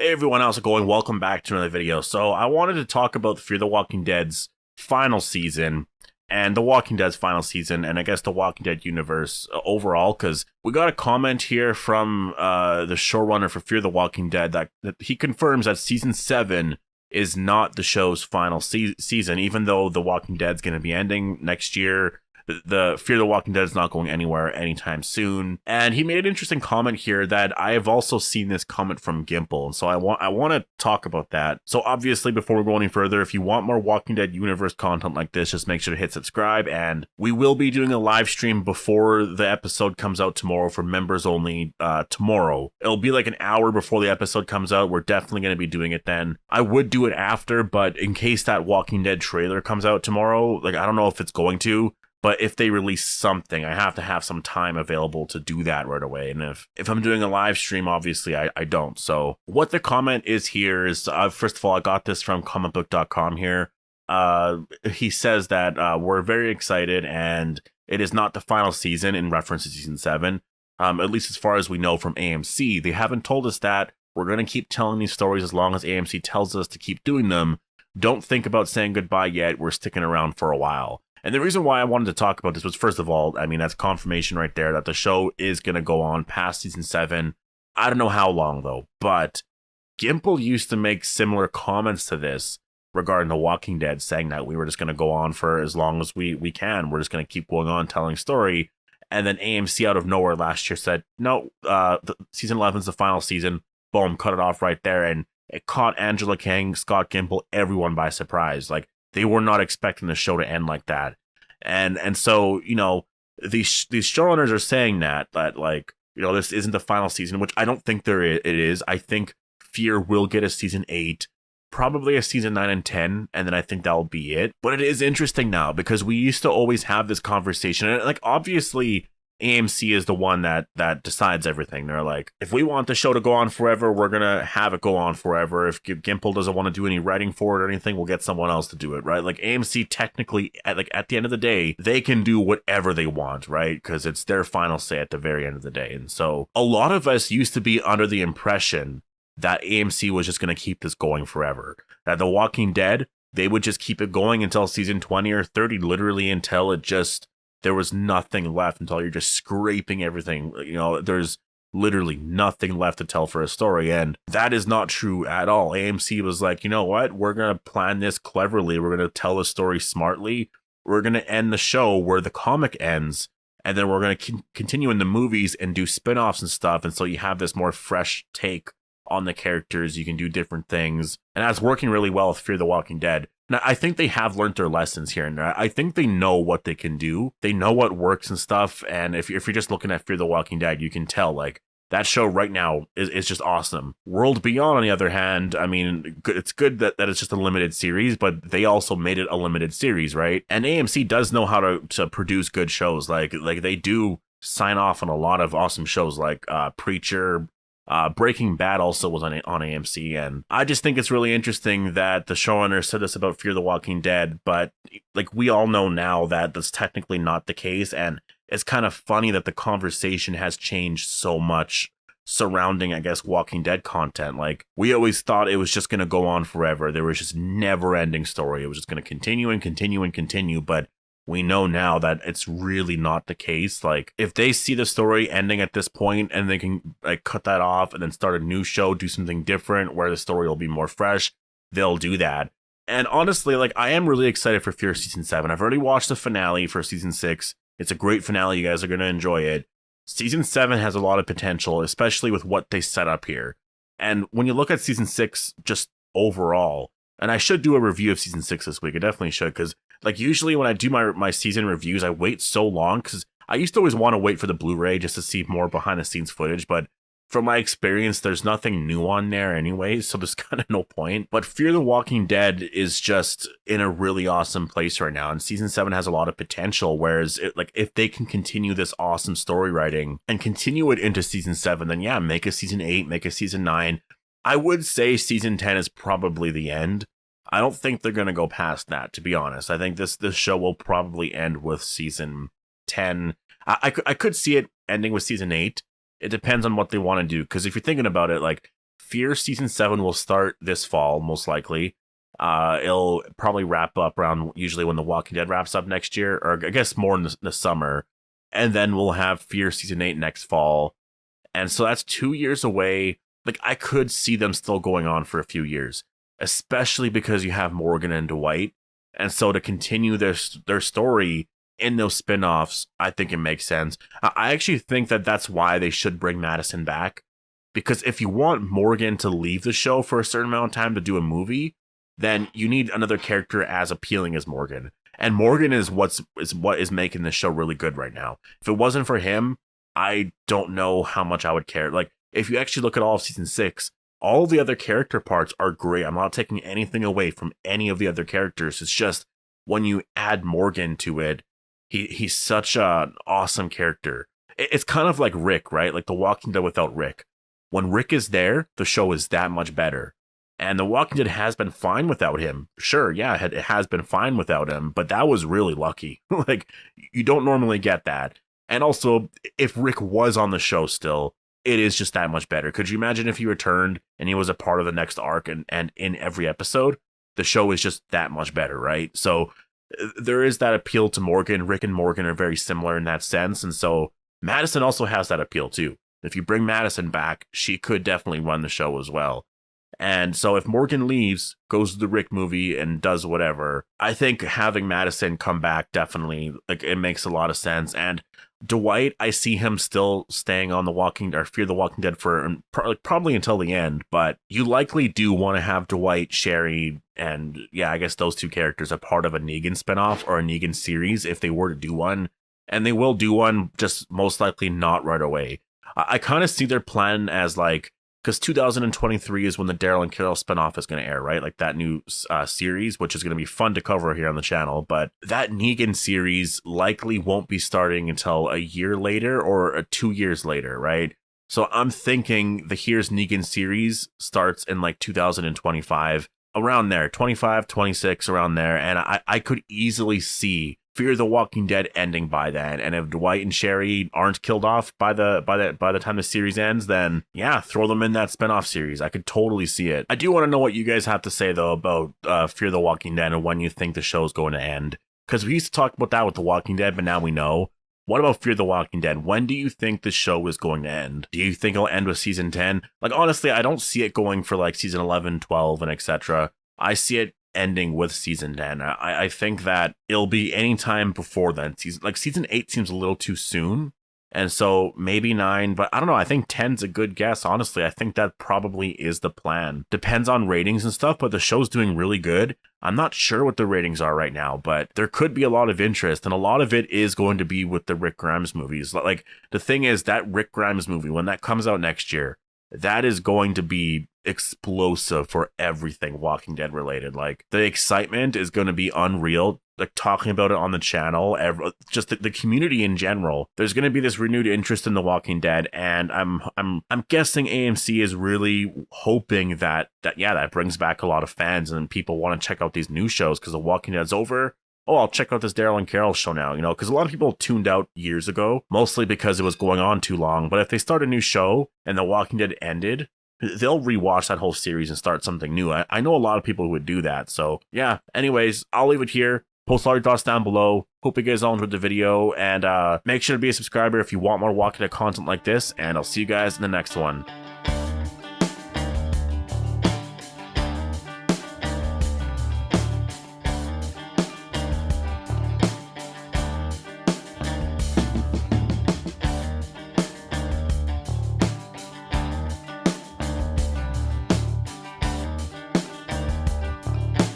Hey everyone, how's it going? Welcome back to another video. So I wanted to talk about Fear the Walking Dead's final season and The Walking Dead's final season, and I guess The Walking Dead universe overall, because we got a comment here from the showrunner for Fear the Walking Dead that he confirms that season 7 is not the show's final season, even though The Walking Dead's going to be ending next year. The Fear the Walking Dead is not going anywhere anytime soon. And he made an interesting comment here that I have also seen this comment from Gimple. And so I want to talk about that. So obviously, before we go any further, if you want more Walking Dead universe content like this, just make sure to hit subscribe. And we will be doing a live stream before the episode comes out tomorrow for members only tomorrow. It'll be like an hour before the episode comes out. We're definitely going to be doing it then. I would do it after, but in case that Walking Dead trailer comes out tomorrow, like I don't know if it's going to. But if they release something, I have to have some time available to do that right away. And if I'm doing a live stream, obviously I don't. So what the comment is here is, first of all, I got this from comicbook.com here. He says that we're very excited and it is not the final season in reference to season 7. At least as far as we know from AMC. They haven't told us that. We're going to keep telling these stories as long as AMC tells us to keep doing them. Don't think about saying goodbye yet. We're sticking around for a while. And the reason why I wanted to talk about this was, first of all, I mean, that's confirmation right there that the show is going to go on past season 7. I don't know how long, though, but Gimple used to make similar comments to this regarding The Walking Dead, saying that we were just going to go on for as long as we can. We're just going to keep going on telling story. And then AMC out of nowhere last year said, no, season 11 is the final season. Boom, cut it off right there. And it caught Angela Kang, Scott Gimple, everyone by surprise. Like, they were not expecting the show to end like that. And so, you know, these showrunners are saying that like, you know, this isn't the final season, which I don't think it is. I think Fear will get a season 8, probably a season 9 and 10, and then I think that'll be it. But it is interesting now because we used to always have this conversation, and like obviously AMC is the one that decides everything. They're like, if we want the show to go on forever, we're going to have it go on forever. If Gimple doesn't want to do any writing for it or anything, we'll get someone else to do it, right? Like AMC technically, at the end of the day, they can do whatever they want, right? Because it's their final say at the very end of the day. And so a lot of us used to be under the impression that AMC was just going to keep this going forever. That The Walking Dead, they would just keep it going until season 20 or 30, literally until there was nothing left, until you're just scraping everything. You know, there's literally nothing left to tell for a story. And that is not true at all. AMC was like, you know what? We're going to plan this cleverly. We're going to tell the story smartly. We're going to end the show where the comic ends. And then we're going to continue in the movies and do spin-offs and stuff. And so you have this more fresh take on the characters. You can do different things. And that's working really well with Fear the Walking Dead. Now, I think they have learned their lessons here and there. I think they know what they can do. They know what works and stuff. And if you're just looking at Fear the Walking Dead, you can tell, like, that show right now is just awesome. World Beyond, on the other hand, I mean, it's good that it's just a limited series, but they also made it a limited series, right? And AMC does know how to produce good shows. Like they do sign off on a lot of awesome shows like Preacher. Breaking Bad also was on AMC, and I just think it's really interesting that the showrunner said this about Fear the Walking Dead, but like we all know now that that's technically not the case, and it's kind of funny that the conversation has changed so much surrounding, I guess, Walking Dead content. Like, we always thought it was just going to go on forever. There was just never-ending story. It was just going to continue and continue and continue, but we know now that it's really not the case. Like, if they see the story ending at this point and they can like cut that off and then start a new show, do something different where the story will be more fresh, they'll do that. And honestly, like, I am really excited for Fear season 7. I've already watched the finale for season 6. It's a great finale. You guys are going to enjoy it. Season 7 has a lot of potential, especially with what they set up here. And when you look at season 6 just overall, and I should do a review of season 6 this week. I definitely should, because like usually when I do my season reviews, I wait so long because I used to always want to wait for the Blu-ray just to see more behind the scenes footage. But from my experience, there's nothing new on there anyway, so there's kind of no point. But Fear the Walking Dead is just in a really awesome place right now, and season 7 has a lot of potential. Whereas, if they can continue this awesome story writing and continue it into season 7, then yeah, make a season 8, make a season 9. I would say season 10 is probably the end. I don't think they're going to go past that, to be honest. I think this show will probably end with season 10. I could see it ending with season 8. It depends on what they want to do, because if you're thinking about it, like, Fear season 7 will start this fall, most likely. It'll probably wrap up around usually when The Walking Dead wraps up next year, or I guess more in the summer. And then we'll have Fear season 8 next fall. And so that's 2 years away. Like, I could see them still going on for a few years, especially because you have Morgan and Dwight. And so to continue their story in those spin-offs, I think it makes sense. I actually think that that's why they should bring Madison back. Because if you want Morgan to leave the show for a certain amount of time to do a movie, then you need another character as appealing as Morgan. And Morgan is what is making the show really good right now. If it wasn't for him, I don't know how much I would care. Like, if you actually look at all of season 6, all the other character parts are great. I'm not taking anything away from any of the other characters. It's just when you add Morgan to it, he's such an awesome character. It's kind of like Rick, right? Like The Walking Dead without Rick. When Rick is there, the show is that much better. And The Walking Dead has been fine without him. Sure, yeah, it has been fine without him, but that was really lucky. Like, you don't normally get that. And also, if Rick was on the show still, it is just that much better. Could you imagine if he returned and he was a part of the next arc and in every episode? The show is just that much better, right? So there is that appeal to Morgan. Rick and Morgan are very similar in that sense. And so Madison also has that appeal too. If you bring Madison back, she could definitely run the show as well. And so if Morgan leaves, goes to the Rick movie and does whatever, I think having Madison come back definitely, like, it makes a lot of sense. And Dwight, I see him still staying on Fear the Walking Dead for probably until the end, but you likely do want to have Dwight, Sherry, and yeah, I guess those two characters a part of a Negan spinoff or a Negan series if they were to do one. And they will do one, just most likely not right away. I kind of see their plan as like, because 2023 is when the Daryl and Carol spinoff is going to air, right? Like that new series, which is going to be fun to cover here on the channel. But that Negan series likely won't be starting until a year later or 2 years later, right? So I'm thinking the Here's Negan series starts in like 2025, around there, 25, 26, around there. And I could easily see Fear the Walking Dead ending by then. And if Dwight and Sherry aren't killed off by the time the series ends, then yeah, throw them in that spinoff series. I could totally see it. I do want to know what you guys have to say though about Fear the Walking Dead and when you think the show's going to end. Because we used to talk about that with The Walking Dead, but now we know. What about Fear the Walking Dead? When do you think the show is going to end? Do you think it'll end with season 10? Like, honestly, I don't see it going for like season 11, 12, and etc. I see it ending with season 10. I think that it'll be any time before then. Season 8 seems a little too soon. And so maybe 9, but I don't know. I think 10's a good guess. Honestly, I think that probably is the plan. Depends on ratings and stuff, but the show's doing really good. I'm not sure what the ratings are right now, but there could be a lot of interest, and a lot of it is going to be with the Rick Grimes movies. Like, the thing is, that Rick Grimes movie, when that comes out next year, that is going to be explosive for everything Walking Dead related. Like, the excitement is going to be unreal. Like, talking about it on the channel, just the community in general. There's going to be this renewed interest in The Walking Dead, and I'm guessing AMC is really hoping that brings back a lot of fans and people want to check out these new shows because The Walking Dead's over. Oh, I'll check out this Daryl and Carol show now, because a lot of people tuned out years ago, mostly because it was going on too long. But if they start a new show and The Walking Dead ended, they'll rewatch that whole series and start something new. I know a lot of people who would do that. So yeah, anyways, I'll leave it here. Post all your thoughts down below. Hope you guys all enjoyed the video, and make sure to be a subscriber if you want more Walking Dead content like this, and I'll see you guys in the next one.